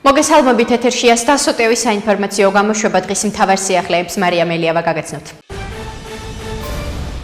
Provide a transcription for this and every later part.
მოგესალმებით ეთერშია სტასოტევი საინფორმაციო გამოშვება დღის მთავარ სიახლეებს მარია მელიავა გაგაცნობთ.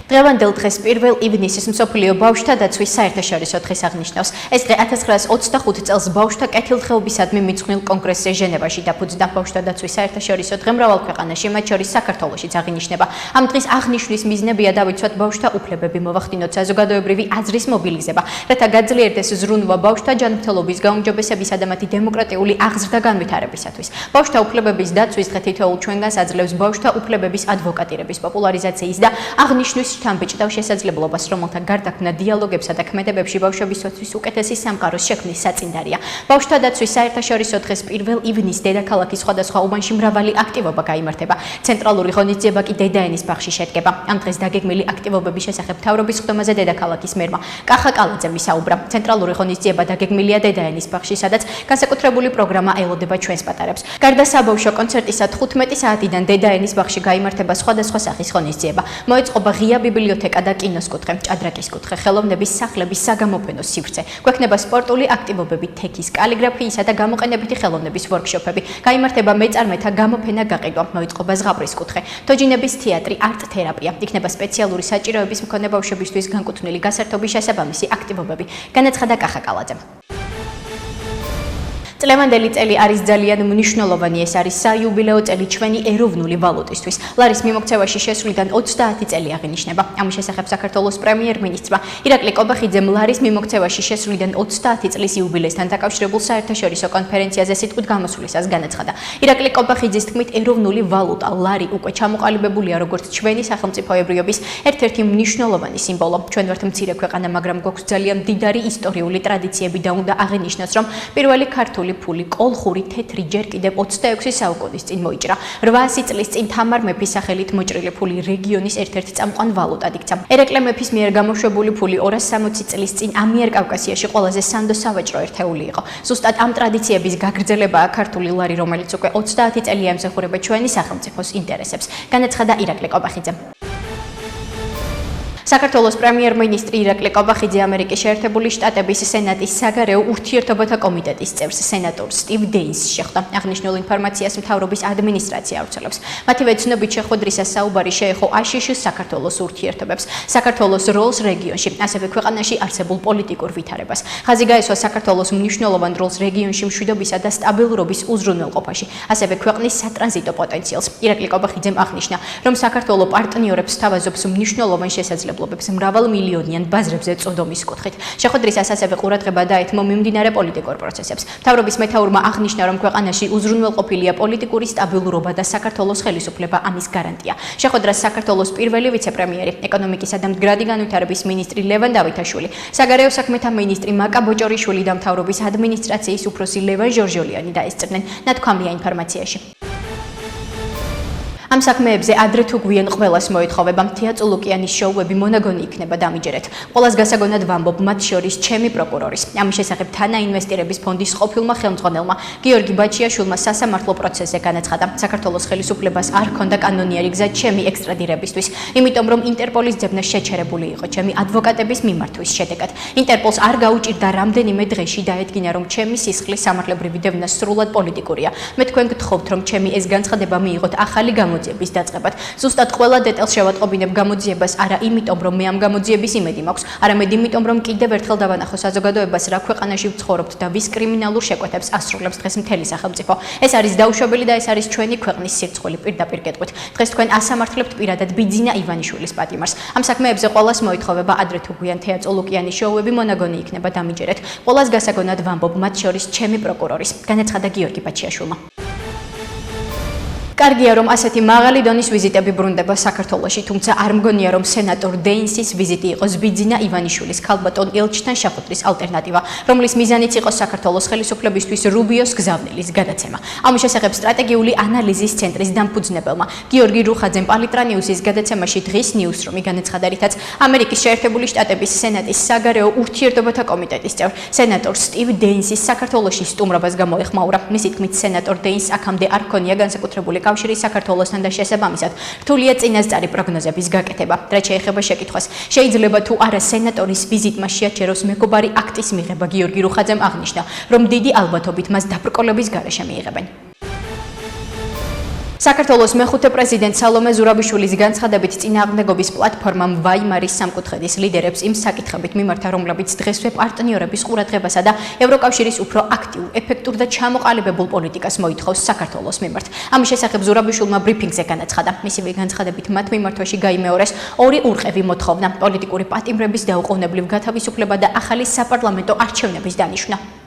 დღევანდელ დღეს 1 ივნისის მსოფლიო ბავშვთა დაცვის საერთაშორისო დღეს აღნიშნავს. ეს დღე 1925 წელს ბავშვთა კეთილდღეობისადმი მიძღვნილ კონგრესზე ჟენევაში დაფუძნდა. ბავშვთა დაცვის საერთაშორისო დღე მრავალ ქვეყანაში, მათ შორის საქართველოშიც აღინიშნება. ამ დღის აღნიშვნის მიზნებია დავიცვათ ბავშვთა უფლებები, მოვახდინოთ საზოგადოებრივი აზრის მობილიზება, რათა გაძლიერდეს ზრუნვა ბავშვთა ჯანმრთელობის გაუმჯობესებისა და მათი დემოკრატიული აღზრდა განვითარებისათვის. ბავშვთა უფლებების დაცვის დღე თითოეულ ჩვენგანს აძლევს ბავშვთა უფლებების ადვოკატირების პოპულარიზაციის და აღნიშვნის თანბეჭდავ შესაძლებლობას, რომელთა გარდაქმნა დიალოგებსა და ქმედებებში ბავშვებისთვის უკეთესი სამყაროს შექმნის საწინდარია. ბავშვთა დაცვის საერთაშორისო დღეს 1 ივნისს დედაქალაქის სხვადასხვა უბანში მრავალი აქტივობა გაიმართება. ცენტრალური ღონისძიება კი დედაენის ბაღში შედგება. ამ დღეს დაგეგმილი აქტივობების შესახებ მთავრობის ხდომაზე დედაქალაქის მერმა კახა კალაძემ ისაუბრა. ცენტრალური ღონისძიება დაგეგმილია დედაენის ბაღში, სადაც განსაკუთრებული პროგრამა ელოდება ჩვენს პატარებს. გარდა საბავშვო კონცერტისა 15 საათიდან დედაენის ბაღში გაიმართება სხვადასხვა სახის ღონისძიება. მოეწყობა ღია ბიბლიოთეკა და კინოს კუთხე, ჭადრაკის კუთხე, ხელოვნების სახლების საგამოფენო სივრცე. გვექნება სპორტული აქტივობები, თექის, კალიგრაფიისა და გამოყენებითი ხელოვნების ვორქშოპები. გაიმართება მეწარმეთა გამოფენა გაყიდვა, მოეწყობა ზღაპრის კუთხე, თოჯინების თეატრი, არტ-თერაპია. იქნება სპეციალური საჭიროების მქონე ბავშვებისთვის განკუთვნილი გასართობის შესაბამისი აქტივობები. განაცხადა კახა კალაძემ. წლევანდელი წელი არის ძალიან მნიშვნელოვანი. ეს არის საიუბილეო წელი ჩვენი ეროვნული ვალუტისთვის. ლარის მიმოქცევაში შესვლიდან 30 წელი აღინიშნება. ამის შესახებ საქართველოს პრემიერ-მინისტრმა ირაკლი კობახიძემ ლარის მიმოქცევაში შესვლიდან 30 წლის იუბილეისთან დაკავშირებულ საერთაშორისო კონფერენციაზე სიტყვით გამოსვლისას განაცხადა. ირაკლი კობახიძის თქმით, ეროვნული ვალუტა ლარი უკვე ჩამოყალიბებულია როგორც ჩვენი სახელმწიფოებრიობის ერთ-ერთი მნიშვნელოვანი სიმბოლო. ჩვენ ვართ მცირე ქვეყანა, მაგრამ გვაქვს ძალიან მდიდარი ისტორიული ტრადიციები და უნდა აღინიშნოს, რომ პირველი ქართული ფული კოლხური თეთრი ჯერ კიდევ 26 საუკუნის წინ მოიჭრა. 800 წლის წინ თამარ მეფის სახელით მოჭრილი ფული რეგიონის ერთ-ერთი წამყვან ვალუტად იქცა. ერეკლე მეფის მიერ გამოშვებული ფული 260 წლის წინ ამიერკავკასიაში ყველაზე სანდო სავაჭრო ერთეული იყო. ზუსტად ამ ტრადიციების გაგრძელებაა ქართული ლარი, რომელიც უკვე 30 წელია ემსახურება ჩვენი სახელმწიფოს ინტერესებს. განაცხადა ირაკლი კობახიძემ. საქართველოს პრემიერ-მინისტრი ირაკლი კობახიძე ამერიკის შეერთებული შტატების სენატის საგარეო ურთიერთობათა კომიტეტის წევრ სენატორ სტივ დეინსს შეხვდა. აღნიშნულ ინფორმაციას მთავრობის ადმინისტრაცია ავრცელებს. მათივე ცნობით შეხვედრისას საუბარი შეეხო აშშ-ის საქართველოს ურთიერთობებს, საქართველოს როლს რეგიონში, ასევე ქვეყანაში არსებულ პოლიტიკურ ვითარებას. ხაზი გაესვა საქართველოს მნიშვნელოვან როლს რეგიონში მშვიდობისა და სტაბილურობის უზრუნველყოფაში, ასევე ქვეყნის სატრანზიტო პოტენციალს. ირაკლი კობახიძემ აღნიშნა, რომ საქართველო პარტნიორებს სთავაზობს მნიშვნელოვან შესაძლებლობებს მრავალ მილიონიან ბაზრებზე წოდომის კუთხით. შეხვედრისას ასევე ყურადღება დაეთმო მიმდინარე პოლიტიკურ პროცესებს. მთავრობის მეთაურმა აღნიშნა, რომ ქვეყანაში უზრუნველყოფილია პოლიტიკური სტაბილურობა და საქართველოს ხელისუფლება ამის გარანტია. შეხვედრას საქართველოს პირველი ვიცე-პრემიერი, ეკონომიკისა და მდგრადი განვითარების მინისტრი ლევან დავითაშვილი, საგარეო საქმეთა მინისტრი მაკა ბოჭორიშვილი და მთავრობის ადმინისტრაციის უფროსი ლევან ჟორჟოლიანი დაესწრნენ. ნათქვამია ინფორმაციაში. ამ საქმეებზე ადრე თუ გვიან ყველას მოეთხოვება. მთია წულუკიანის შოუები მონაგონი იქნება დამიჯერეთ. ყველას გასაგონად ვამბობ, მათ შორის ჩემი პროკურორის. ამის შესახებ თანაინვესტირების ფონდის ყოფილმა ხელმძღვანელმა გიორგი ბაჩიაშვილმა სასამართლო პროცესზე განაცხადა, საქართველოს ხელისუფლებას არ ჰქონდა კანონიერი გზა ჩემი ექსტრადირებისთვის, იმიტომ რომ ინტერპოლის ძებნა შეჩერებული იყო ჩემი ადვოკატების მიმართვის შედეგად. ინტერპოლს არ გაუჭირდა რამდენიმე დღეში დაედგინა, რომ ჩემი სისხლის სამართლებრივი დევნა სრულად პოლიტიკურია. მე თქვენ გთხოვთ, რომ ჩემი ეს განცხადება მიიღოთ ახალი გამოძიების დაწყებად. ზუსტად ყველა დეტალს შევატყობინებ გამოძიებას, არა იმიტომ, რომ მე ამ გამოძიების იმედი მაქვს, არამედ იმიტომ, რომ კიდევ ერთხელ დავანახო საზოგადოებას, რა ქვეყანაში ვცხოვრობთ და ვის კრიმინალურ შეკვეთებს ასრულებს დღეს მთელი სახელმწიფო. ეს არის დაუშვებელი და ეს არის ჩვენი ქვეყნის სირცხვილი პირდაპირ კეთყვით. დღეს თქვენ ასამართლებთ პირადად ბიძინა ივანიშვილის პატიმარს. ამ საქმეებზე ყველას მოითხოვება ადრე თუ გვიან თეა წულუკიანის შოუები მონაგონი იქნება დამიჯერეთ. ყველას გასაგონად ვამბობ, მათ შორის ჩემი პროკურორის. განაცხადა გიორგი ბაჩიაშვილმა. კარგია, რომ ასეთი მაღალი დონის ვიზიტები ბრუნდება საქართველოში, თუმცა არ მგონია, რომ სენატორ დეინსის ვიზიტი იყოს ბიძინა ივანიშვილის ქალბატონ ელჩთან შეხვედრის ალტერნატივა, რომლის მიზანიც იყო საქართველოს ხელისუფლებისთვის რუბიოს გზავნილის გადაცემა. ამის შესახებ სტრატეგიული ანალიზის ცენტრის დამფუძნებელმა გიორგი რუხაძემ პალიტრანიუსის გადაცემაში დღის ნიუსრუმი განაცხადა, რითაც ამერიკის შეერთებული შტატების სენატის საგარეო ურთიერთობათა კომიტეტის წევრ სენატორ სტივ დეინსის საქართველოში სტუმრობას გამოეხმაურა. მისი თქმით, სენატორ დეინს აქამდე არ ჰქონია განსაკუთრებული კავშირის საქართველოსთან და შესაბამისად რთულია წინასწარი პროგნოზების გაკეთება. რაც შეეხება შეკითხვას, შეიძლება თუ არა სენატორის ვიზიტმა შეაჩეროს მეგობარი აქტის მიღება, გიორგი რუხაძემ აღნიშნა, რომ დიდი ალბათობით მას დაბრკოლების გარეშე მიიღებენ. საქართველოს მეხუთე პრეზიდენტ სალომე ზურაბიშვილის განცხადებით წინააღმდეგობის პლატფორმამ ვაიმარის სამკუთხედის ლიდერებს იმ საკითხებით მიმართა, რომლებიც დღესვე პარტნიორების ყურადღებასა და ევროკავშირის უფრო აქტიურ, ეფექტურ და ჩამოყალიბებულ პოლიტიკას მოითხოვს საქართველოს მიმართ. ამის შესახებ ზურაბიშვილმა ბრიფინგზე განაცხადა. მისივე განცხადებით მათ მიმართვაში გაიმეორეს ორი ურყევი მოთხოვნა: პოლიტიკური პატიმრების დაუყოვნებლივ გათავისუფლება და ახალი საპარლამენტო არჩევნების დანიშვნა.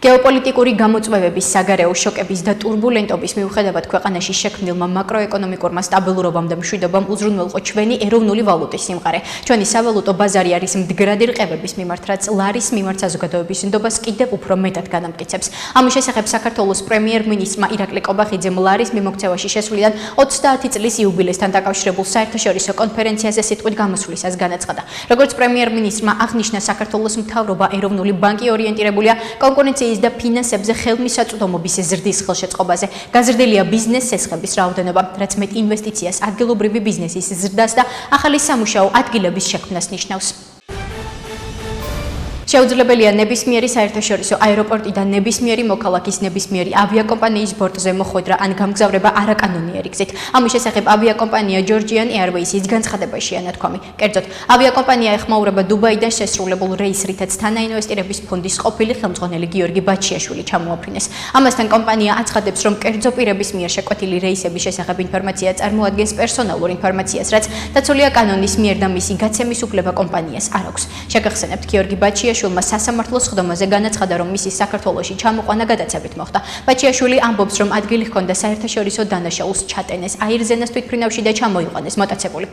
გეოპოლიტიკური გამოწვევების, საგარეო შოკების და ტურბულენტობის მიუხედავად ქვეყანაში შექმნილმა მაკროეკონომიკურმა სტაბილურობამ და მშვიდობამ უზრუნველყო ჩვენი ეროვნული ვალუტის სიმყარე. ჩვენი სავალუტო ბაზარი არის მდგრადი რყევების მიმართ, რაც ლარის მიმართ საზოგადოების ნდობას კიდევ უფრო მეტად განამტკიცებს. ამის შესახებ საქართველოს პრემიერ-მინისტრმა ირაკლი კობახიძემ ლარის მიმოქცევაში შესვლიდან 30 წლის იუბილესთან დაკავშირებულ საერთაშორისო კონფერენციაზე სიტყვით გამოსვლისას განაცხადა. როგორც პრემიერ-მინისტრმა აღნიშნა, საქართველოს მთავრობა, ეროვნული ბანკი ორიენტირებულია კონკურენციის და ფინანსებზე ხელმისაწვდომობის ზრდის ხელშეწყობაზე. გაზრდილია ბიზნეს სესხების რაოდენობა, რაც მეტ ინვესტიციას, ადგილობრივი ბიზნესის ზრდას და ახალი სამუშაო ადგილების შექმნას ნიშნავს. შეუძლებელია ნებისმიერი საერთაშორისო აეროპორტი და ნებისმიერი მოქალაქის ნებისმიერი ავიაკომპანიის ბორტზე მოხვედრა ან გამგზავრება არაკანონიერი გზით. ამის შესახებ ავიაკომპანია Georgian Airways-ის განცხადებაშია ნათქვამი. კერძოდ, ავიაკომპანია ეხმაურება დუბაიდან შესრულებულ რეისს, რითაც თანაინვესტირების ფონდის ყოფილი ხელმძღვანელი გიორგი ბაჩიაშვილი ჩამოაფრინეს. ამასთან კომპანია აცხადებს, რომ კერძო პირების მიერ შეკვეთილი რეისების შესახებ ინფორმაცია წარმოადგენს პერსონალურ ინფორმაციას, რაც დაცულია კანონის მიერ და მისი გაცემის უფლება კომპანიას არ აქვს. შეგახსენებთ, გიორგი ბაჩიაშვილი სასამართლოს სხდომაზე განაცხადა, რომ მისი საქართველოში ჩამოყვანა გადაცებით მოხდა. ბაჩიაშვილი ამბობს, რომ ადგილი ჰქონდა საერთაშორისო დანაშაულს ჩატენეს აირზენას თვითმფრინავში და ჩამოიყვანეს მოტაცებული.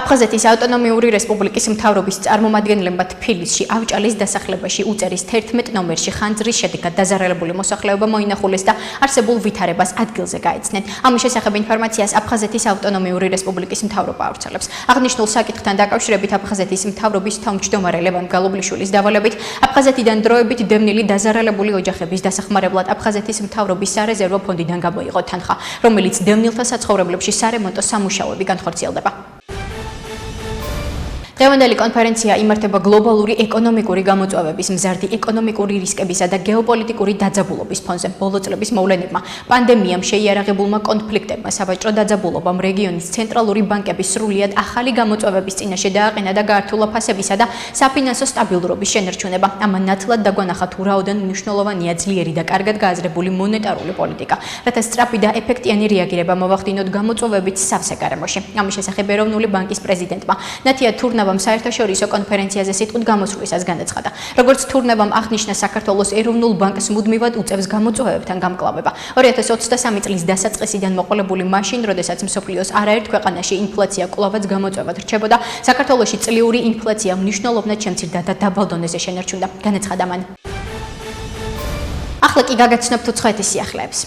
აფხაზეთის ავტონომიური რესპუბლიკის მთავრობის წარმომადგენლებმა თბილისში ავჭალის დასახლებაში უწერის 11 ნომერში ხანძრის შედეგად დაზარალებული მოსახლეობა მოინახულეს და არსებულ ვითარებას ადგილზე გაეცნენ. ამის შესახებ ინფორმაციას აფხაზეთის ავტონომიური რესპუბლიკის მთავრობა ავრცელებს. აღნიშნულ საკითხთან დაკავშირებით აფხაზეთის მთავრობის თავმჯდომარე ლევან გალობლიშვილის დავალებით, აფხაზეთიდან დროებით დევნილი დაზარალებული ოჯახების დასახმარებლად აფხაზეთის მთავრობის სარეზერვო ფონდიდან გამოიყო თანხა, რომელიც დევნილთა საცხოვრებლებში სარემონტო სამუშაოები განხორციელდება. დღევანდელი კონფერენცია იმართება გლობალური ეკონომიკური გამოწვევების, მზარდი ეკონომიკური რისკებისა და გეოპოლიტიკური დაძაბულობის ფონზე. ბოლო წლების მოვლენებმა, პანდემიამ, შეიარაღებულმა კონფლიქტებმა, საბაჭრო დაძაბულობამ, რეგიონის ცენტრალური ბანკების სრულიად ახალი გამოწვევების წინაშე დააყენა და გაართულა ფასებისა და საფინანსო სტაბილურობის შენარჩუნება. ამან ნათლად დაგვანახა თუ რაოდენ მნიშვნელოვანია ძლიერი და კარგად გააზრებული მონეტარული პოლიტიკა, რათა სწრაფი და ეფექტიანი რეაგირება მოვახდინოთ გამოწვევებით სავსე გარემოში. ამის შესახებ ეროვნული ბანკის პრეზიდენტმა ნათია თურნავამ საერთაშორისო კონფერენციაზე სიტყვით გამოსვლისას განაცხადა. როგორც თურნავამ აღნიშნა, საქართველოს ეროვნულ ბანკს მუდმივად უწევს გამოწვევებთან გამკლავება. 2023 წლის დასაწყისიდან მოყოლებული მაშინ, როდესაც მსოფლიოს არაერთ ქვეყანაში ინფლაცია კვლავაც გამოწვევად რჩებოდა, საქართველოში წლიური ინფლაცია მნიშვნელოვნად შემცირდა და დაბალ დონეზე შენარჩუნდა, განაცხადა მან. ახლა კი გაგაცნობთ უცხოეთის სიახლეებს.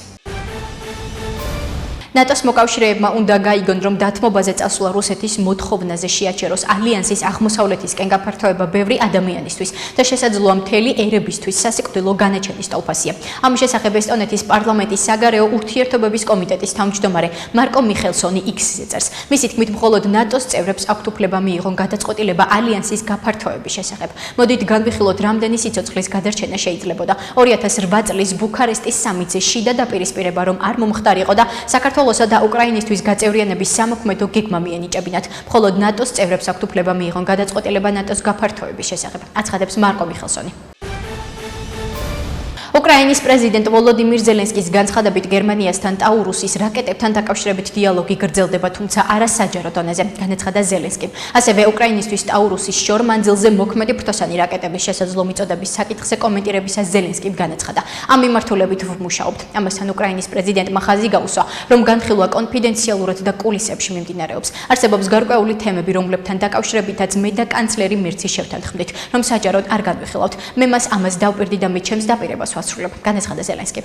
ნატოს მოკავშირეებმა უნდა გაიგონ, რომ დათმობაზე წასვლა რუსეთის მოთხოვნაზე შეაჩეროს ალიანსის აღმოსავლეთისკენ გაფართოება ბევრი ადამიანისთვის და შესაძლოა მთელი ერებისთვის სასიკვდილო განაჩენის ტოლფასია. ამის შესახებ ესტონეთის პარლამენტის საგარეო ურთიერთობების კომიტეტის თავმჯდომარე მარკო მიხელსონი X-ზე წერს. მისი თქმით, მხოლოდ ნატოს წევრებს აქვთ უფლება მიიღონ გადაწყვეტილება ალიანსის გაფართოების შესახებ. მოდით განვიხილოთ, რამდენი სიცოცხლის გადარჩენა შეიძლებოდა. 2008 წლის ბუქარესტის სამიტზე შიდა დაპირისპირება, რომ არ მომხდარიყო და საქართველოსა და უკრაინისთვის გაწევრიანების სამოქმედო გეგმა მიენიჭებინათ. მხოლოდ ნატოს წევრებს აქვთ უფლება მიიღონ გადაწყვეტილება ნატოს გაფართოების შესახებ, აცხადებს მარკო მიხელსონი. უკრაინის პრეზიდენტ ვოლოდიმირ ზელენსკის განცხადებით, გერმანიასთან ტაურუსის რაკეტებთან დაკავშირებით დიალოგი გრძელდება, თუმცა არა საჯარო დონეზე, განაცხადა ზელენსკიმ. ასევე უკრაინისთვის ტაურუსის შორმანძილზე მოქმედი ფრთოსანი რაკეტების შესაძლო მიწოდების საკითხზე კომენტირებისას ზელენსკიმ განაცხადა, ამ მიმართულებით ვმუშაობთ. ამასთან უკრაინის პრეზიდენტმა ხაზი გაუსვა, რომ განხილვა კონფიდენციალურად და კულისებში მიმდინარეობს. არსებობს გარკვეული თემები, რომლებთან დაკავშირებითაც მე და კანცლერი მერცი შევთანხმდით, რომ საჯაროდ არ განვიხილავთ. მე მას ამას დავპირდი და მე ჩემს დაპირებას განაცხადა ზელენსკი.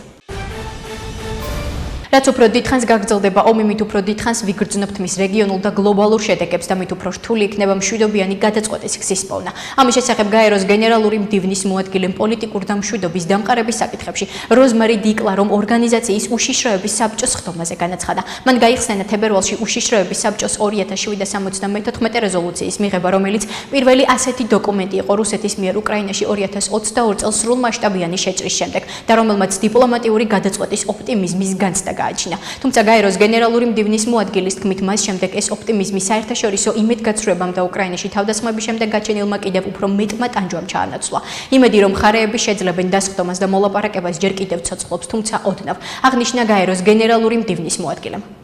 რაც უფრო დიდხანს გაგრძელდება ომი, მით უფრო დიდხანს ვიგრძნობთ მის რეგიონულ და გლობალურ შედეგებს და მით უფრო რთული იქნება მშვიდობიანი გადაწყვეტის გზის პოვნა. ამის შესახებ გაეროს გენერალური მდივნის მოადგილემ პოლიტიკურ და მშვიდობის დამყარების საკითხებში როზმარი დიკლა, რომ ორგანიზაციის უშიშროების საბჭოს ხდომაზე განაცხადა. მან გაიხსენა თებერვალში უშიშროების საბჭოს 2774 რეზოლუციის მიღება, რომელიც პირველი ასეთი დოკუმენტი იყო რუსეთის მიერ უკრაინაში 2022 წელს სრულმასშტაბიანი შეჭრის შემდეგ და რომელმაც დიპლომატიური გადაწყვეტის ოპტიმიზმის განცდა გააჩინა. თუმცა გაეროს გენერალური მდივნის მოადგილის თქმით, მას შემდეგ ეს ოპტიმიზმი საერთაშორისო იმედგაცრუებამ და უკრაინაში თავდასხმების შემდეგ გაჩენილმა კიდევ უფრო მეტმა ტანჯვამ ჩაანაცვლა. იმედი, რომ მხარეები შეძლებენ დასხდომას და მოლაპარაკებას ჯერ კიდევ ცოცხლობს, თუმცა ოდნავ, აღნიშნა გაეროს გენერალური მდივნის მოადგილემ.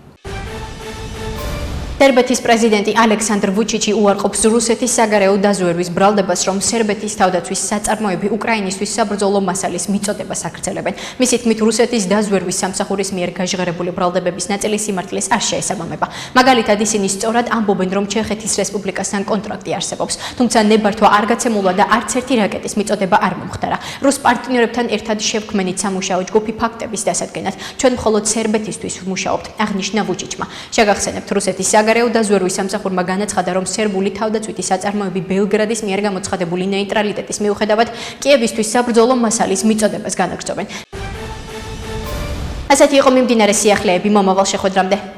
სერბეთის პრეზიდენტი ალექსანდრ ვუჩიჩი უარყოფს რუსეთის საგარეო დაზვერვის ბრალდებას, რომ სერბეთის თავდაცვის საწარმოები უკრაინისთვის საბრძოლო მასალის მიწოდებას აგრძელებენ. მისი თქმით, რუსეთის დაზვერვის სამსახურის მიერ გაჟღერებული ბრალდებების ნაწილი სიმართლეს არ შეესაბამება. მაგალითად, ისინი სწორად ამბობენ, რომ ჩეხეთის რესპუბლიკასთან კონტრაქტი არსებობს, თუმცა ნებართვა არ გაცემულა და არც ერთი რაკეტის მიწოდება არ მომხდარა. რუს პარტნიორებთან ერთად შევქმნით სამუშაო ჯგუფი ფაქტების დასადგენად. ჩვენ მხოლოდ სერბეთისთვის ვმუშაობთ, აღნიშნა ვუჩიჩმა. შეგახსენებთ, რუსეთის საგარეო დაზვერვის სამსახურმა განაცხადა, რომ სერბული თავდაცვითი საწარმოები ბელგრადის მიერ გამოცხადებული ნეიტრალიტეტის მიუხედავად კიევისთვის საბრძოლო მასალის მიწოდებას განაგრძობენ. ასეთი იყო მიმდინარე სიახლეები მომავალ შეხვედრამდე.